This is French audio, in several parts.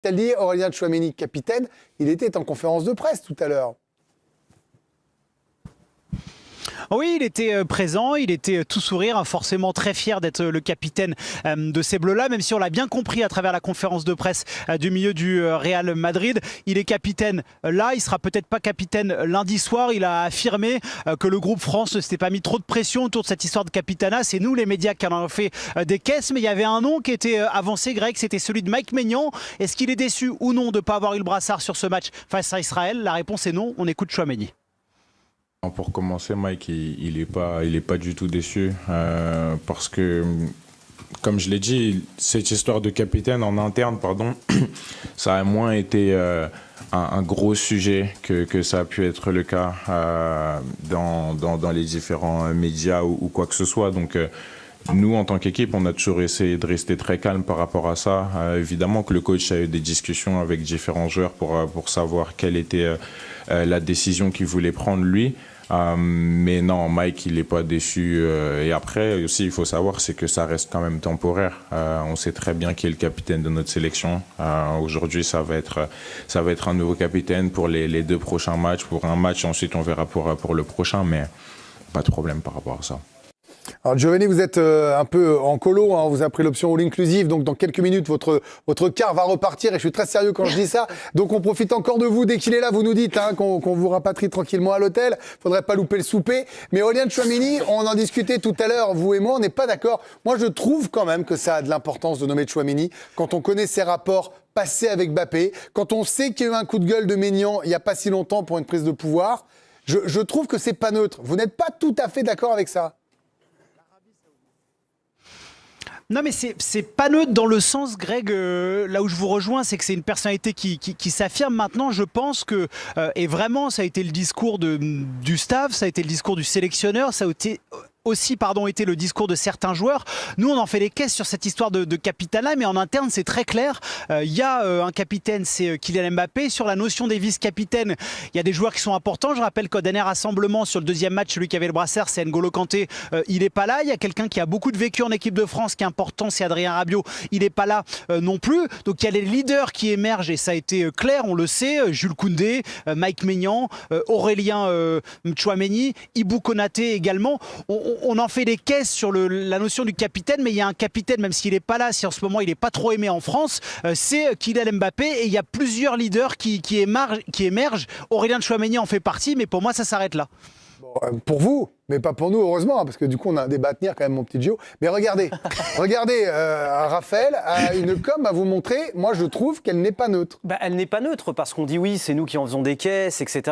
T'as dit Aurélien Tchouaméni, capitaine, il était en conférence de presse tout à l'heure. Oui, il était présent, il était tout sourire, forcément très fier d'être le capitaine de ces Bleus-là, même si on l'a bien compris à travers la conférence de presse du milieu du Real Madrid. Il est capitaine là, il sera peut-être pas capitaine lundi soir. Il a affirmé que le groupe France ne s'était pas mis trop de pression autour de cette histoire de capitanat. C'est nous les médias qui en avons fait des caisses, mais il y avait un nom qui était avancé, Greg, c'était celui de Mike Maignan. Est-ce qu'il est déçu ou non de ne pas avoir eu le brassard sur ce match face à Israël? La réponse est non, on écoute Tchouaméni. Pour commencer, Mike, il est pas du tout déçu parce que, comme je l'ai dit, cette histoire de capitaine en interne, ça a moins été un gros sujet que ça a pu être le cas dans les différents médias ou quoi que ce soit. Donc, nous, en tant qu'équipe, on a toujours essayé de rester très calme par rapport à ça. Évidemment que le coach a eu des discussions avec différents joueurs pour savoir quelle était la décision qu'il voulait prendre lui. Mais non, Mike, il n'est pas déçu. Et après, aussi, il faut savoir, c'est que ça reste quand même temporaire. On sait très bien qui est le capitaine de notre sélection. Aujourd'hui, ça va être un nouveau capitaine pour les 2 prochains matchs. Pour un match, ensuite, on verra pour le prochain. Mais pas de problème par rapport à ça. Alors Giovanni, vous êtes un peu en colo, hein, on vous a pris l'option all inclusive, donc dans quelques minutes votre car va repartir et je suis très sérieux quand je dis ça, donc on profite encore de vous, dès qu'il est là vous nous dites qu'on vous rapatrie tranquillement à l'hôtel, faudrait pas louper le souper, mais Aurélien Tchouaméni, on en discutait tout à l'heure, vous et moi, on n'est pas d'accord, moi je trouve quand même que ça a de l'importance de nommer Tchouaméni, quand on connaît ses rapports passés avec Mbappé, quand on sait qu'il y a eu un coup de gueule de Maignan il n'y a pas si longtemps pour une prise de pouvoir, je trouve que c'est pas neutre, vous n'êtes pas tout à fait d'accord avec ça? Non mais c'est pas neutre dans le sens, Greg, là où je vous rejoins, c'est que c'est une personnalité qui s'affirme. Maintenant, je pense que, et vraiment ça a été le discours du staff, ça a été le discours du sélectionneur, ça a été aussi été le discours de certains joueurs. Nous, on en fait des caisses sur cette histoire de capitanat, mais en interne, c'est très clair. Il y a un capitaine, c'est Kylian Mbappé. Sur la notion des vice-capitaines, il y a des joueurs qui sont importants. Je rappelle qu'au dernier rassemblement, sur le deuxième match, celui qui avait le brassard, c'est N'Golo Kanté. Il n'est pas là. Il y a quelqu'un qui a beaucoup de vécu en équipe de France, qui est important, c'est Adrien Rabiot. Il n'est pas là non plus. Donc, il y a les leaders qui émergent, et ça a été clair, on le sait. Jules Koundé, Mike Maignan, Aurélien Tchouaméni, Ibou Konaté également. On en fait des caisses sur la notion du capitaine, mais il y a un capitaine, même s'il n'est pas là, si en ce moment il n'est pas trop aimé en France, c'est Kylian Mbappé, et il y a plusieurs leaders qui émergent. Aurélien Tchouaméni en fait partie, mais pour moi ça s'arrête là. Bon, pour vous, mais pas pour nous, heureusement, parce que du coup, on a un débat à tenir quand même, mon petit Gio. Mais regardez, Raphaël a une com à vous montrer. Moi, je trouve qu'elle n'est pas neutre. Elle n'est pas neutre, parce qu'on dit oui, c'est nous qui en faisons des caisses, etc.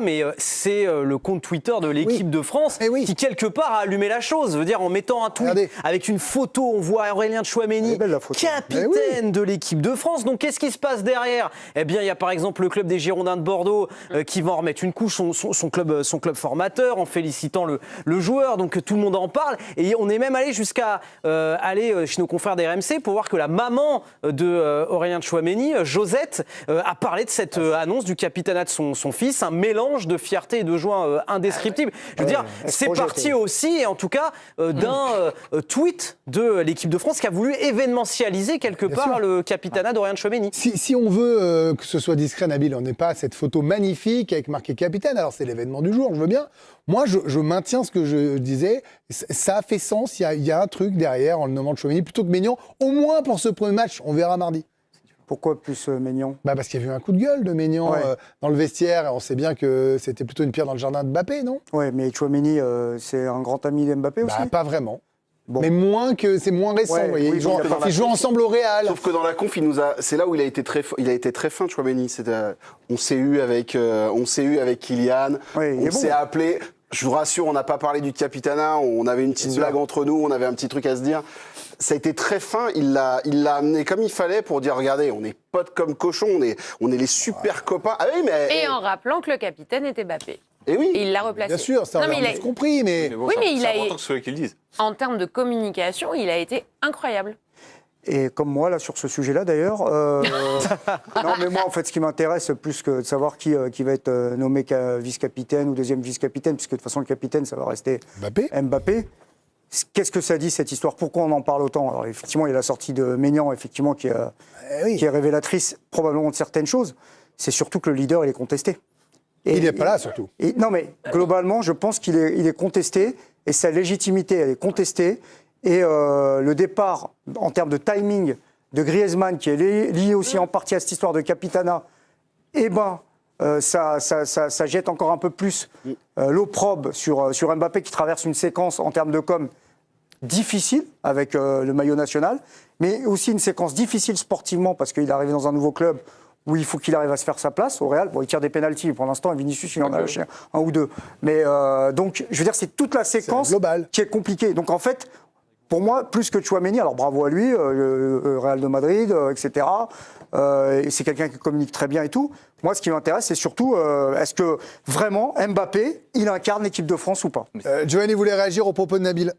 Mais c'est le compte Twitter de l'équipe de France qui, quelque part, a allumé la chose. Je veux dire, en mettant un tweet avec une photo, on voit Aurélien Tchouaméni, capitaine de l'équipe de France. Donc, qu'est-ce qui se passe derrière? Eh bien, il y a par exemple le club des Girondins de Bordeaux qui va en remettre une couche, son club formateur, en félicitant le joueur, donc tout le monde en parle, et on est même allé jusqu'à aller chez nos confrères d'RMC pour voir que la maman de Aurélien Tchouaméni, Josette, a parlé de cette annonce du capitanat de son fils, un mélange de fierté et de joie indescriptible. Je veux dire, c'est parti aussi, en tout cas, d'un tweet de l'équipe de France qui a voulu événementialiser quelque part le capitanat d'Aurélien Tchouaméni. Si on veut que ce soit discret, Nabil, on n'est pas à cette photo magnifique avec marqué capitaine, alors c'est l'événement du jour, je veux bien. Moi, je maintiens ce que je disais. Ça a fait sens. Il y a un truc derrière en le nommant Tchouaméni plutôt que Maignan. Au moins pour ce premier match. On verra mardi. Pourquoi plus Maignan? Parce qu'il y a eu un coup de gueule de Maignan dans le vestiaire. On sait bien que c'était plutôt une pierre dans le jardin de Mbappé, non? Oui, mais Tchouaméni, c'est un grand ami d'Mbappé aussi? Pas vraiment. Bon. Mais c'est moins récent, vous voyez. Ils jouent ensemble au Real. Sauf que dans la conf, c'est là où il a été très fin, Tchouaméni. On s'est eu avec Kylian, on s'est appelé. Je vous rassure, on n'a pas parlé du capitanat, on avait une petite blague entre nous, on avait un petit truc à se dire. Ça a été très fin, il l'a amené comme il fallait pour dire, regardez, on est potes comme cochons, on est les super copains. Ah oui, et en rappelant que le capitaine était Mbappé. Et oui. Et il l'a replacé. Bien sûr, ça on a tous compris, mais... Oui, mais il a... C'est important que ce soit qu'ils le disent. En termes de communication, il a été incroyable. Et comme moi, là, sur ce sujet-là, d'ailleurs, non, mais moi, en fait, ce qui m'intéresse, plus que de savoir qui va être nommé vice-capitaine ou deuxième vice-capitaine, puisque de toute façon, le capitaine, ça va rester Mbappé. Qu'est-ce que ça dit, cette histoire? Pourquoi on en parle autant? Alors, effectivement, il y a la sortie de Maignan, effectivement, qui est révélatrice probablement de certaines choses. C'est surtout que le leader, il est contesté. Et il n'est pas là, surtout. Non, mais globalement, je pense qu'il est contesté, et sa légitimité, elle est contestée. Et le départ, en termes de timing, de Griezmann, qui est lié aussi en partie à cette histoire de Capitana, eh ben, ça jette encore un peu plus l'opprobre sur Mbappé, qui traverse une séquence en termes de com difficile avec le maillot national, mais aussi une séquence difficile sportivement parce qu'il est arrivé dans un nouveau club où il faut qu'il arrive à se faire sa place au Real. Bon, il tire des pénaltys pour l'instant, et Vinicius, il en a lâché un ou deux. Mais donc, je veux dire, c'est toute la séquence qui est compliquée. Donc en fait, pour moi, plus que Tchouaméni, alors bravo à lui, Real de Madrid, etc. Et c'est quelqu'un qui communique très bien et tout. Moi, ce qui m'intéresse, c'est surtout, est-ce que vraiment Mbappé, il incarne l'équipe de France ou pas? Giovanni voulait réagir au propos de Nabil.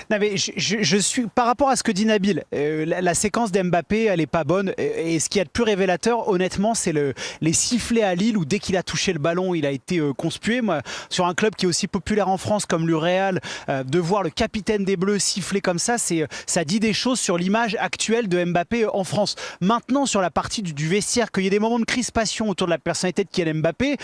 Non mais je suis par rapport à ce que dit Nabil, la séquence d'Mbappé, elle est pas bonne. Et ce qui est de plus révélateur, honnêtement, c'est les sifflets à Lille où dès qu'il a touché le ballon, il a été conspué. Moi, sur un club qui est aussi populaire en France comme le Real, de voir le capitaine des Bleus siffler comme ça, ça dit des choses sur l'image actuelle de Mbappé en France. Maintenant, sur la partie du vestiaire, qu'il y ait des moments de crispation autour de la personnalité de Kylian Mbappé,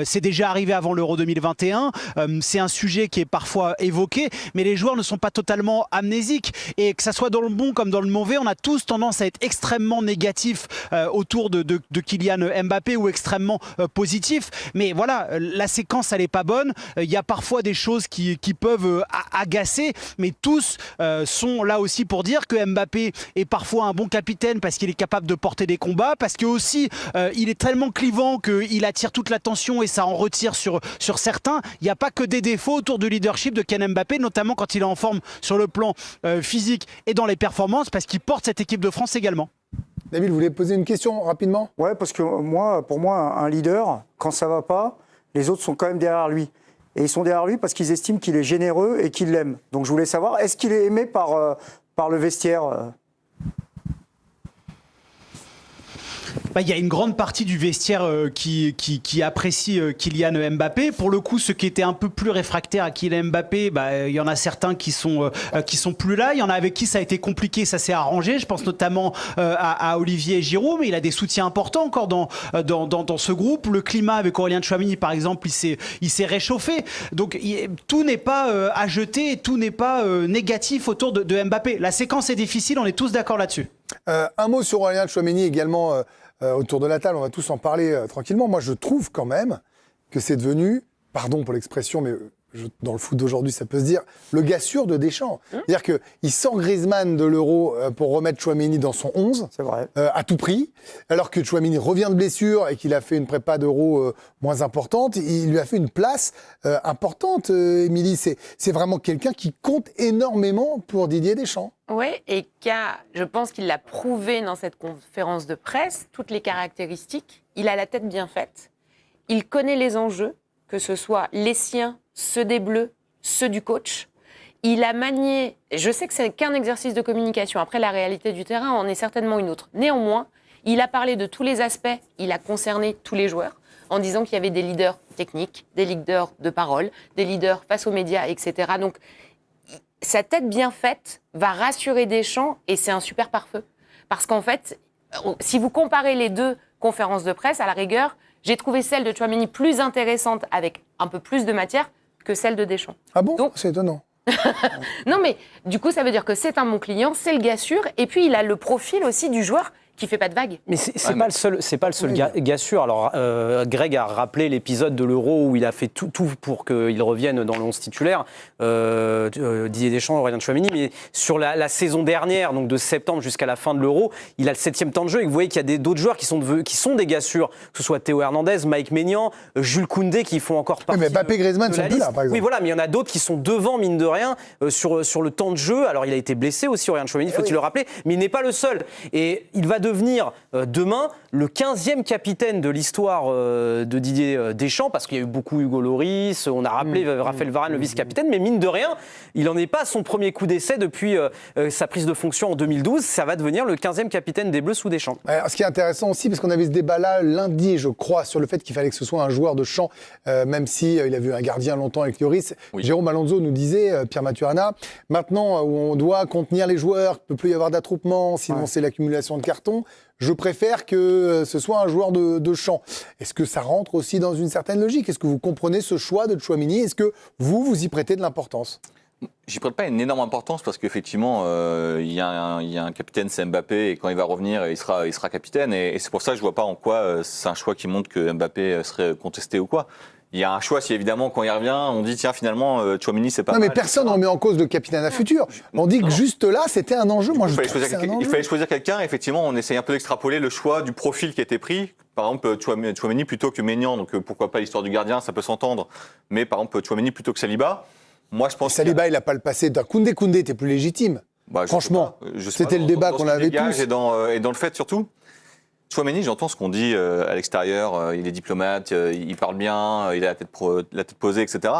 c'est déjà arrivé avant l'Euro 2021. C'est un sujet qui est parfois évoqué, mais les joueurs ne sont pas totalement amnésiques, et que ça soit dans le bon comme dans le mauvais, on a tous tendance à être extrêmement négatif autour de Kylian Mbappé ou extrêmement positif. Mais voilà, la séquence elle est pas bonne. Il y a parfois des choses qui peuvent agacer, mais tous sont là aussi pour dire que Mbappé est parfois un bon capitaine parce qu'il est capable de porter des combats, parce que aussi il est tellement clivant qu'il attire toute l'attention et ça en retire sur certains. Il n'y a pas que des défauts autour du leadership de Kylian Mbappé, notamment quand il est en forme sur le plan physique et dans les performances, parce qu'il porte cette équipe de France également. Nabil, vous voulez poser une question rapidement? Ouais, parce que pour moi, un leader, quand ça va pas, les autres sont quand même derrière lui. Et ils sont derrière lui parce qu'ils estiment qu'il est généreux et qu'ils l'aiment. Donc je voulais savoir, est-ce qu'il est aimé par le vestiaire? Il y a une grande partie du vestiaire qui apprécie Kylian Mbappé. Pour le coup, ceux qui étaient un peu plus réfractaires à Kylian Mbappé, il y en a certains qui sont plus là. Il y en a avec qui ça a été compliqué, ça s'est arrangé. Je pense notamment à Olivier Giroud, mais il a des soutiens importants encore dans ce groupe. Le climat avec Aurélien Tchouaméni, par exemple, il s'est réchauffé. Donc tout n'est pas à jeter, tout n'est pas négatif autour de Mbappé. La séquence est difficile, on est tous d'accord là-dessus. Un mot sur Aurélien Tchouaméni également autour de la table, on va tous en parler tranquillement. Moi, je trouve quand même que c'est devenu, pardon pour l'expression, mais dans le foot d'aujourd'hui, ça peut se dire, le gars sûr de Deschamps. C'est-à-dire qu'il sort Griezmann de l'Euro pour remettre Tchouaméni dans son 11, c'est vrai. À tout prix, alors que Tchouaméni revient de blessure et qu'il a fait une prépa d'Euro moins importante. Il lui a fait une place importante, Émilie. C'est vraiment quelqu'un qui compte énormément pour Didier Deschamps. Oui, et je pense qu'il l'a prouvé dans cette conférence de presse, toutes les caractéristiques. Il a la tête bien faite, il connaît les enjeux, que ce soit les siens, ceux des Bleus, ceux du coach. Il a manié, je sais que c'est qu'un exercice de communication, après la réalité du terrain en est certainement une autre. Néanmoins, il a parlé de tous les aspects, il a concerné tous les joueurs, en disant qu'il y avait des leaders techniques, des leaders de parole, des leaders face aux médias, etc. Donc, sa tête bien faite va rassurer Deschamps et c'est un super pare-feu. Parce qu'en fait, si vous comparez les deux conférences de presse, à la rigueur, j'ai trouvé celle de Tchouaméni plus intéressante avec un peu plus de matière que celle de Deschamps. Ah bon? Donc, c'est étonnant. Non mais du coup ça veut dire que c'est un bon client, c'est le gars sûr et puis il a le profil aussi du joueur qui fait pas de vagues. Mais c'est pas le seul gars sûr. Alors Greg a rappelé l'épisode de l'Euro où il a fait tout pour qu'il revienne dans le 11 titulaire, Didier Deschamps, Aurélien Tchouaméni, mais sur la saison dernière, donc de septembre jusqu'à la fin de l'Euro, il a le 7e temps de jeu et vous voyez qu'il y a d'autres joueurs qui sont des gars sûrs, que ce soit Théo Hernandez, Mike Maignan, Jules Koundé qui font encore partie. Mais Mbappé, Griezmann sont plus là, par exemple. Oui voilà, mais il y en a d'autres qui sont devant mine de rien sur le temps de jeu. Alors il a été blessé aussi, Aurélien Tchouaméni, faut-il le rappeler, mais il n'est pas le seul et il va devenir demain le 15e capitaine de l'histoire de Didier Deschamps, parce qu'il y a eu beaucoup Hugo Lloris, on a rappelé Raphaël Varane, le vice-capitaine, mais mine de rien, il n'en est pas à son premier coup d'essai depuis sa prise de fonction en 2012. Ça va devenir le 15e capitaine des Bleus sous Deschamps. Alors, ce qui est intéressant aussi, parce qu'on avait ce débat-là lundi, je crois, sur le fait qu'il fallait que ce soit un joueur de champ, même si il a vu un gardien longtemps avec Lloris. Oui. Jérôme Alonso nous disait, Pierre Maturana, maintenant où on doit contenir les joueurs, il ne peut plus y avoir d'attroupement, sinon c'est l'accumulation de cartons, je préfère que ce soit un joueur de champ. Est-ce que ça rentre aussi dans une certaine logique? Est-ce que vous comprenez ce choix de Tchouaméni? Est-ce que vous y prêtez de l'importance? J'y prête pas une énorme importance parce qu'effectivement, il y a un capitaine, c'est Mbappé, et quand il va revenir, il sera capitaine. Et c'est pour ça que je vois pas en quoi c'est un choix qui montre que Mbappé serait contesté ou quoi. Il y a un choix si évidemment, quand il revient, on dit tiens, finalement, Tchouaméni, c'est pas mal. Non, mais personne ne remet en cause le capitaine à futur. On dit que juste là, c'était un enjeu. Moi, il fallait choisir quelqu'un. Effectivement, on essaye un peu d'extrapoler le choix du profil qui a été pris. Par exemple, Tchouaméni plutôt que Maignan, donc pourquoi pas l'histoire du gardien, ça peut s'entendre. Mais par exemple, Tchouaméni plutôt que Saliba. Moi, je pense. Saliba, il n'a pas le passé d'un Koundé. Koundé était plus légitime. Bah, franchement, c'était le débat qu'on avait tous. Et dans le fait surtout. Tchouaméni, j'entends ce qu'on dit à l'extérieur, il est diplomate, il parle bien, il a la tête posée, etc.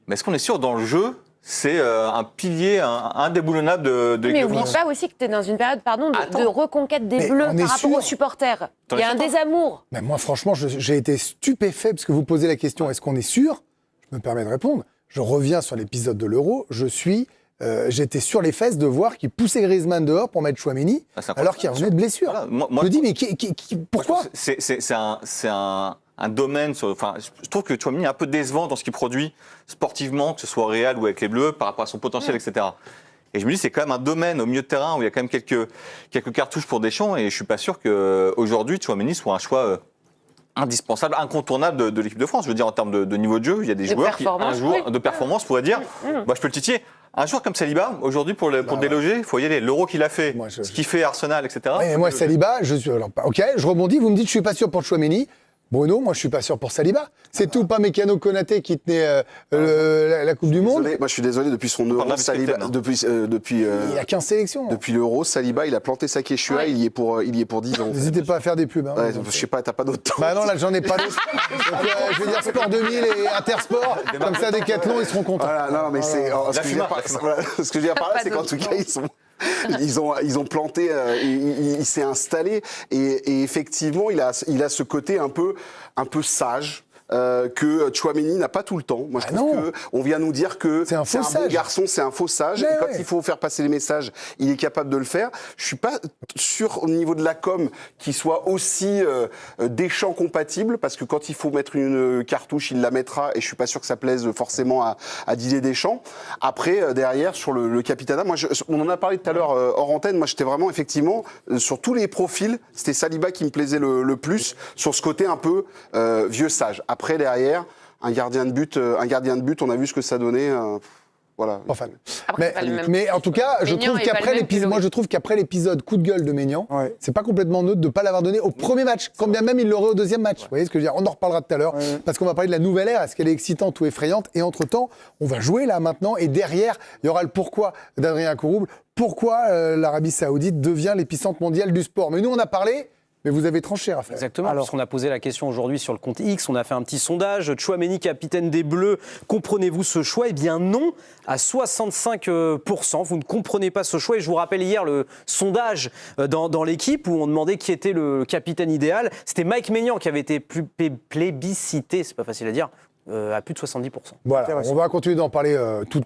Mais est-ce qu'on est sûr dans le jeu, c'est un pilier indéboulonnable de Mais n'oublie pas aussi que tu es dans une période de reconquête des Bleus par rapport aux supporters. Il y a un désamour. Mais moi, franchement, j'ai été stupéfait parce que vous posez la question, est-ce qu'on est sûr? Je me permets de répondre. Je reviens sur l'épisode de l'Euro, j'étais sur les fesses de voir qu'il poussait Griezmann dehors pour mettre Tchouaméni, alors qu'il revenait de blessure. Voilà, je me dis, mais pourquoi? C'est un domaine... je trouve que Tchouaméni est un peu décevant dans ce qu'il produit sportivement, que ce soit au Real ou avec les Bleus, par rapport à son potentiel, etc. Et je me dis, c'est quand même un domaine au milieu de terrain où il y a quand même quelques cartouches pour Deschamps, et je suis pas sûr qu'aujourd'hui, Tchouaméni soit un choix... indispensable, incontournable de l'équipe de France. Je veux dire, en termes de niveau de jeu, il y a des joueurs qui, un jour de performance, pourraient dire bah, je peux le titiller. Un joueur comme Saliba, aujourd'hui, pour le déloger, il faut y aller. L'Euro qu'il a fait, ce qu'il fait Arsenal, etc. Mais moi, Saliba, ok, je rebondis, vous me dites, je suis pas sûr pour Tchouaméni. Bruno, moi je suis pas sûr pour Saliba. C'est tout pas Mécano Konaté qui tenait la Coupe du Monde. Moi je suis désolé, depuis son Euro, Saliba, depuis il a 15 sélections. Depuis l'Euro, Saliba, il a planté sa quechua, il y est pour 10 ans. N'hésitez pas à faire des pubs. Hein, ouais, je sais pas, t'as pas d'autre temps. Bah non, là j'en ai pas d'autre. Je veux dire Sport 2000 et Intersport, comme ça Décathlon, ils seront contents. Voilà, non, mais c'est ce que je veux dire par là, c'est qu'en tout cas ils ont planté, il s'est installé et effectivement il a ce côté un peu sage. Que Tchouaméni n'a pas tout le temps. Moi, je trouve qu'on vient nous dire que c'est un bon garçon, c'est un faux sage. Mais et quand il faut faire passer les messages, il est capable de le faire. Je suis pas sûr au niveau de la com qu'il soit aussi Deschamps compatible, parce que quand il faut mettre une cartouche, il la mettra, et je suis pas sûr que ça plaise forcément à Didier Deschamps. Après, derrière, sur le capitanat, moi, on en a parlé tout à l'heure hors antenne. Moi, j'étais vraiment effectivement sur tous les profils, c'était Saliba qui me plaisait le plus sur ce côté un peu vieux sage. Après, derrière, un gardien de but, on a vu ce que ça donnait. Voilà. Enfin, mais en tout cas, je trouve qu'après l'épisode coup de gueule de Maignan, c'est pas complètement neutre de ne pas l'avoir donné au premier match, quand bien même il l'aurait au deuxième match. Vous voyez ce que je veux dire? On en reparlera tout à l'heure, parce qu'on va parler de la nouvelle ère, est-ce qu'elle est excitante ou effrayante? Et entre-temps, on va jouer là maintenant, et derrière, il y aura le pourquoi d'Adrien Kourouble, pourquoi l'Arabie Saoudite devient l'épicentre mondial du sport. Mais nous, on a parlé... Mais vous avez tranché, Raphaël. Exactement, alors qu'on a posé la question aujourd'hui sur le compte X, on a fait un petit sondage. Tchouaméni, capitaine des Bleus, comprenez-vous ce choix? Eh bien non, à 65%. Vous ne comprenez pas ce choix. Et je vous rappelle hier le sondage dans l'équipe où on demandait qui était le capitaine idéal. C'était Mike Maignan qui avait été plébiscité, c'est pas facile à dire, à plus de 70%. Voilà, on va continuer d'en parler tout